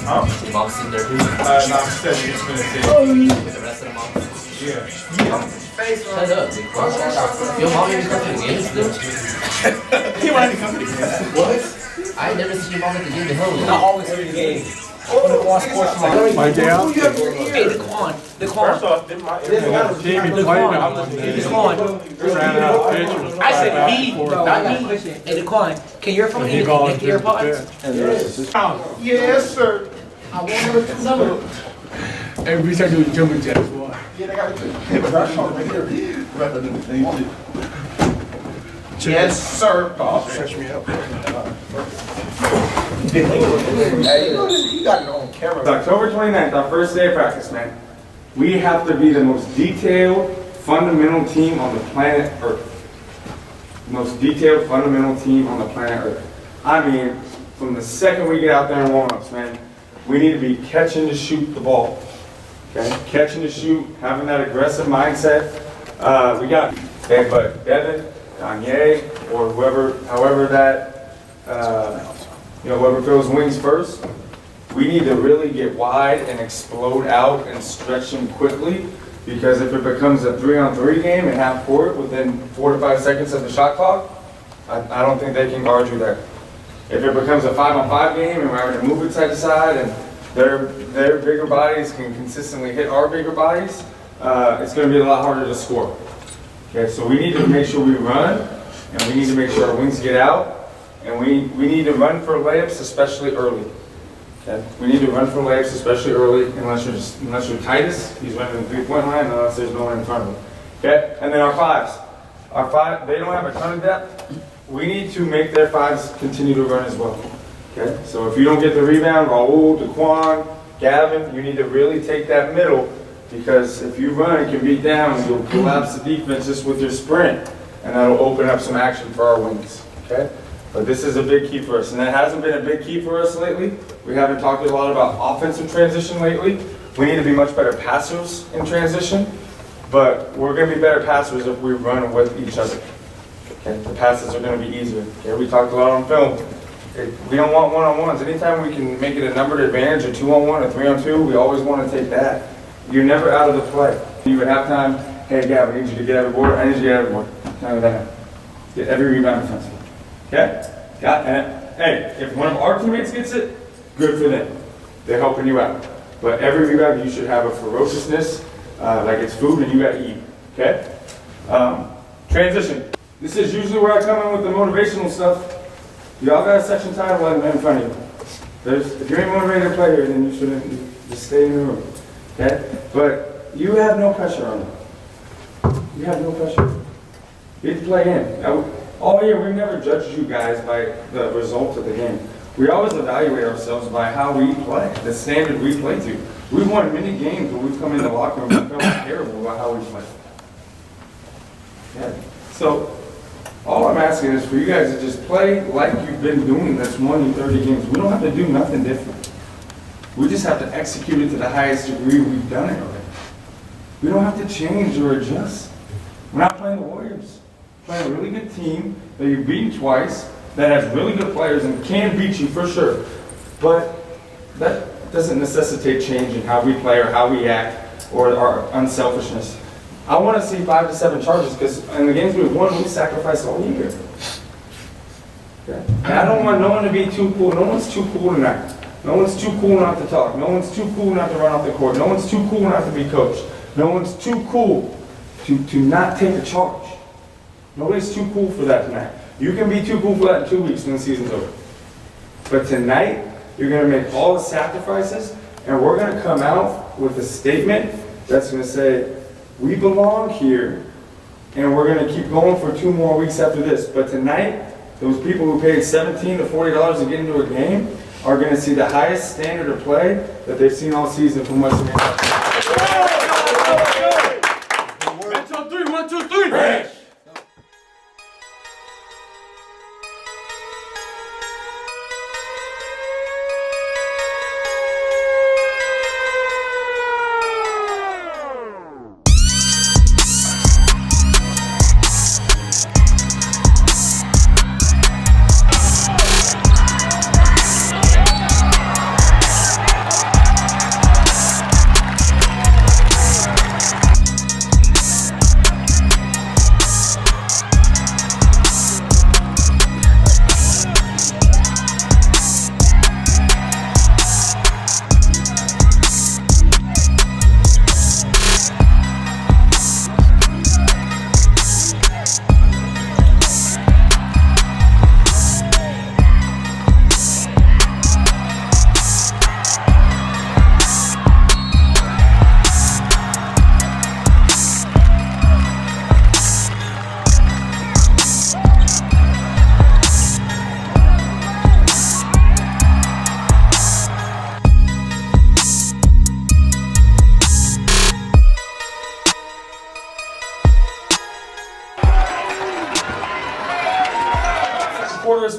Huh? Your mom's sitting there too. No, she said she's just gonna sit. With the rest of the moms. Yeah. Shut up, big boy. Your mom even come to the games still? He might come to the game. What? I ain't never seen your mom at the gym in hell. Not always every game. My dad. Hey, the Quan. The Quan. First off, didn't my Jamie played the Quan. ran out of pictures. I said he, not me. Hey, the Quan. Can your phone get the AirPods? Yes, sir. I want to look number. Every time you do jumping jacks, why? Yes, sir. Stretch me up. You got it on camera. It's October 29th, our first day of practice, man. We have to be the most detailed, fundamental team on the planet Earth. Most detailed, fundamental team on the planet Earth. I mean, from the second we get out there in warm-ups, man, we need to be catching to shoot the ball. Okay? Catching to shoot, having that aggressive mindset. We got, okay, but Devin, Kanye, or however that, whoever throws wings first, we need to really get wide and explode out and stretch them quickly, because if it becomes a 3-on-3 game and half court within 4 to 5 seconds of the shot clock, I don't think they can guard you there. If it becomes a 5-on-5 game and we're having to move it side to side and their bigger bodies can consistently hit our bigger bodies, it's going to be a lot harder to score. Okay, so we need to make sure we run, and we need to make sure our wings get out, and we need to run for layups, especially early. Okay, we need to run for layups, especially early, unless you're Titus, he's running the 3-point line, unless there's no one in front of him. Okay, and then our fives, they don't have a ton of depth. We need to make their fives continue to run as well. Okay, so if you don't get the rebound, Raul, DeQuan, Gavin, you need to really take that middle, because if you run and can beat down, you'll collapse the defense just with your sprint, and that'll open up some action for our wings. Okay, but this is a big key for us, and that hasn't been a big key for us lately. We haven't talked a lot about offensive transition lately. We need to be much better passers in transition, but we're going to be better passers if we run with each other. Okay, the passes are going to be easier. Okay, we talked a lot on film. We don't want one-on-ones. Anytime we can make it a numbered advantage, a 2-on-1, a 3-on-2, we always want to take that. You're never out of the play. You at halftime, hey, Gavin, I need you to get every board. I need you to get every board. None that. Get every rebound defensively. Okay? Got it. Hey, if one of our teammates gets it, good for them. They're helping you out. But every rebound, you should have a ferociousness, like it's food and you got to eat. Okay? Transition. This is usually where I come in with the motivational stuff. Y'all got a section title in front of you. If you ain't motivated to play here, then you shouldn't just stay in the room. Okay? But you have no pressure on you. You have no pressure. You get to play in. All year, we've never judged you guys by the result of the game. We always evaluate ourselves by how we play, the standard we play to. We've won many games where we've come in the locker room and felt terrible about how we play. Yeah. So, all I'm asking is for you guys to just play like you've been doing that's won you 30 games. We don't have to do nothing different. We just have to execute it to the highest degree we've done it already. We don't have to change or adjust. We're not playing the Warriors. We're playing a really good team that you've beaten twice, that has really good players and can beat you for sure. But that doesn't necessitate change in how we play or how we act or our unselfishness. I want to see 5 to 7 charges because in the games we've won, we sacrificed all year. Okay? And I don't want no one to be too cool. No one's too cool tonight. No one's too cool not to talk. No one's too cool not to run off the court. No one's too cool not to be coached. No one's too cool to not take a charge. Nobody's too cool for that tonight. You can be too cool for that in 2 weeks when the season's over. But tonight, you're going to make all the sacrifices, and we're going to come out with a statement that's going to say, we belong here, and we're going to keep going for 2 more weeks after this. But tonight, those people who paid $17 to $40 to get into a game are going to see the highest standard of play that they've seen all season from Western Kentucky. 1, 2, 3. Ranch.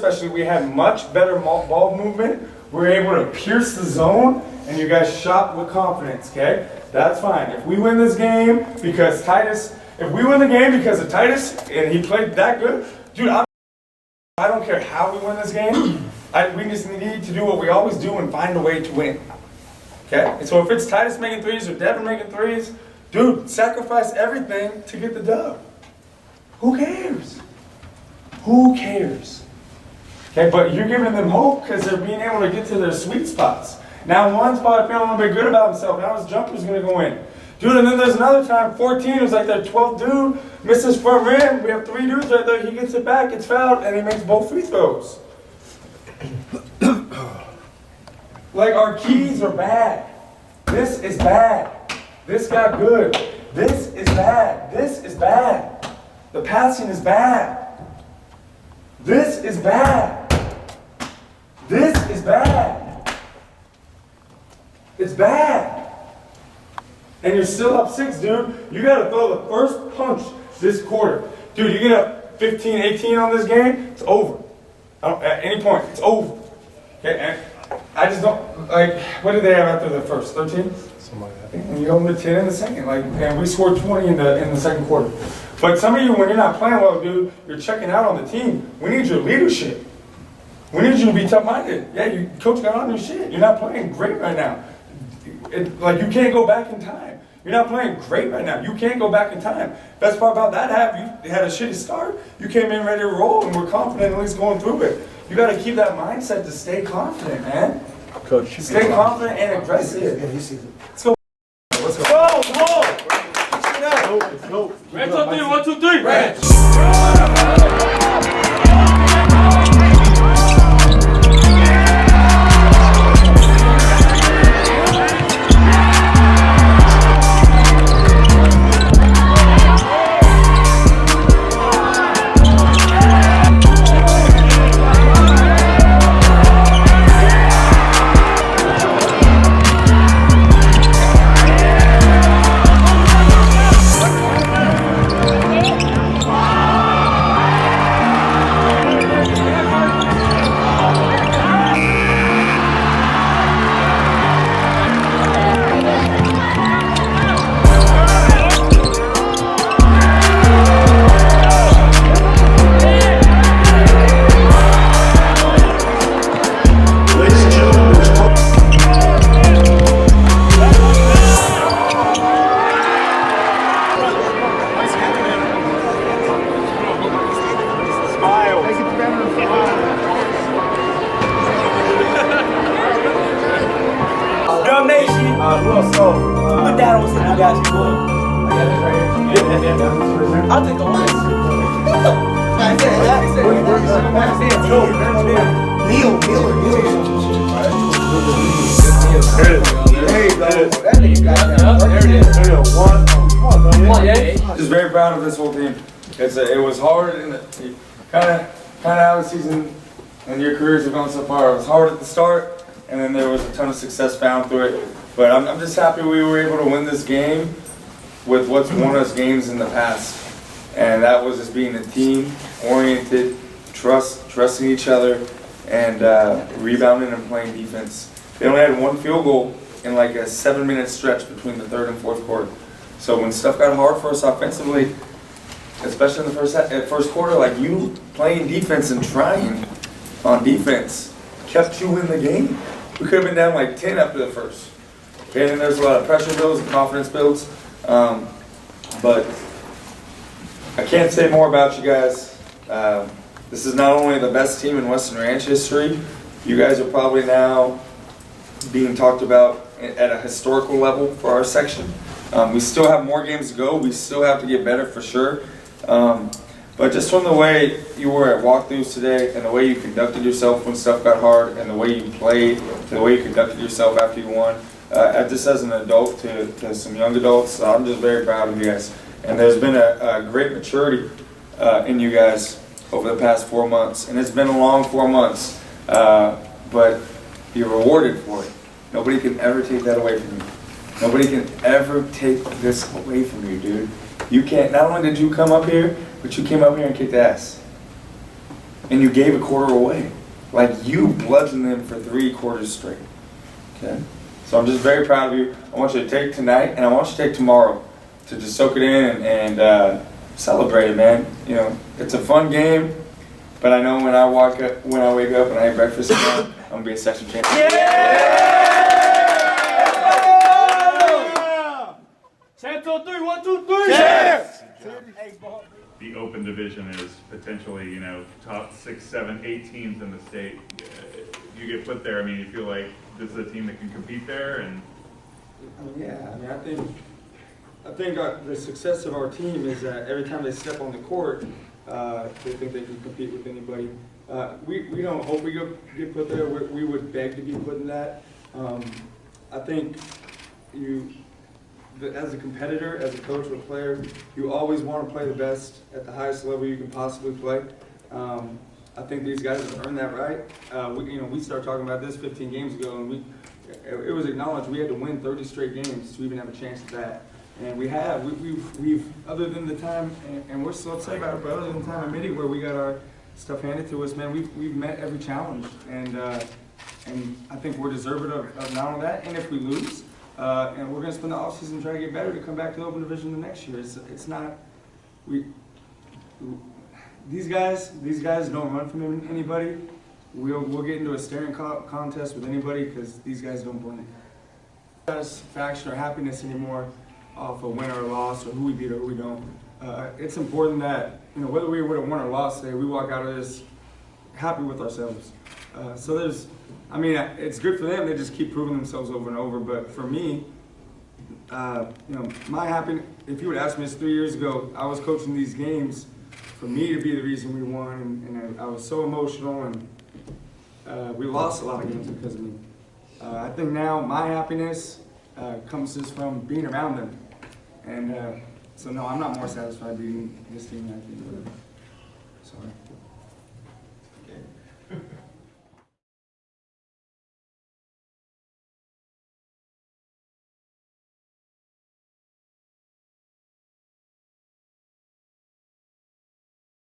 especially, we had much better ball movement. We were able to pierce the zone, and you guys shot with confidence, okay? That's fine. If we win this game because Titus, if we win the game because of Titus, and he played that good, dude, I don't care how we win this game. We just need to do what we always do and find a way to win, okay? And so if it's Titus making threes or Devin making threes, dude, sacrifice everything to get the dub. Who cares? Who cares? Okay, but you're giving them hope because they're being able to get to their sweet spots. Now one's probably feeling a little bit good about himself. Now his jumper's going to go in. Dude, and then there's another time, 14, it was like their 12th dude, misses front rim. We have 3 dudes right there. He gets it back, gets fouled, and he makes both free throws. Like, our keys are bad. This is bad. This got good. This is bad. This is bad. The passing is bad. This is bad. This is bad. It's bad. And you're still up 6, dude. You gotta throw the first punch this quarter. Dude, you get up 15, 18 on this game, it's over. At any point, it's over. Okay, and I just don't, like, what did they have after the first? 13? Something like that. And you hold them to 10 in the second. Like, and we scored 20 in the second quarter. But some of you, when you're not playing well, dude, you're checking out on the team. We need your leadership. We need you to be tough-minded. Yeah, coach got on your shit. You're not playing great right now. Like, you can't go back in time. You're not playing great right now. You can't go back in time. Best part about that half, you had a shitty start. You came in ready to roll, and we're confident at least going through it. You got to keep that mindset to stay confident, man. Coach, stay confident and aggressive. Let's go. Let's go. Go, come on. Let's go. Reds on 3, 1, 2, 3. Reds. Put that on some you guys can go. I'll take the one. Just very proud of this whole team. It was hard, and kind of how the season and your careers have gone so far. It was hard at the start, and then there was a ton of success found through it. But I'm just happy we were able to win this game with what's won us games in the past. And that was just being a team-oriented, trusting each other, and rebounding and playing defense. They only had one field goal in like a 7-minute stretch between the third and fourth quarter. So when stuff got hard for us offensively, especially in the first quarter, like you playing defense and trying on defense kept you in the game. We could have been down like 10 after the first. Okay, and then there's a lot of pressure builds and confidence builds. But I can't say more about you guys. This is not only the best team in Western Ranch history, you guys are probably now being talked about at a historical level for our section. We still have more games to go. We still have to get better for sure. But just from the way you were at walkthroughs today and the way you conducted yourself when stuff got hard and the way you played, to the way you conducted yourself after you won, just as an adult to some young adults, I'm just very proud of you guys. And there's been a great maturity in you guys over the past 4 months. And it's been a long 4 months, but you're rewarded for it. Nobody can ever take that away from you. Nobody can ever take this away from you, dude. You can't, not only did you come up here, but you came up here and kicked ass. and you gave a quarter away. Like, you bludgeoned them for 3 quarters straight. Okay? So I'm just very proud of you. I want you to take tonight, and I want you to take tomorrow to just soak it in and celebrate it, man. You know, it's a fun game, but I know when I wake up and I eat breakfast tomorrow, I'm gonna be a section champion. Santo 3, 1, 2, 3. Yes! The open division is potentially, you know, top 6, 7, 8 teams in the state. You get put there, I mean, you feel like this is a team that can compete there, and I think the success of our team is that every time they step on the court, they think they can compete with anybody. We don't hope we get put there. We would beg to be put in that. I think as a competitor, as a coach or a player, you always want to play the best at the highest level you can possibly play. I think these guys have earned that right. We started talking about this 15 games ago, and it was acknowledged we had to win 30 straight games to even have a chance at that. And we have. We've other than the time, and we're still upset about it, but other than the time at Midi where we got our stuff handed to us, man, we've met every challenge, and I think we're deserving of not only that, and if we lose, and we're going to spend the offseason trying to get better to come back to the open division the next year. It's not these guys don't run from anybody. We'll get into a staring contest with anybody because these guys don't blink. Satisfaction or happiness anymore off a win or a loss or who we beat or who we don't. It's important that, whether we would have won or lost today, we walk out of this happy with ourselves. It's good for them. They just keep proving themselves over and over. But for me, my happiness, if you would ask me this 3 years ago, I was coaching these games for me to be the reason we won. And I was so emotional, and we lost a lot of games because of me. I think now my happiness comes just from being around them. And so, no, I'm not more satisfied beating this team than I think. Sorry.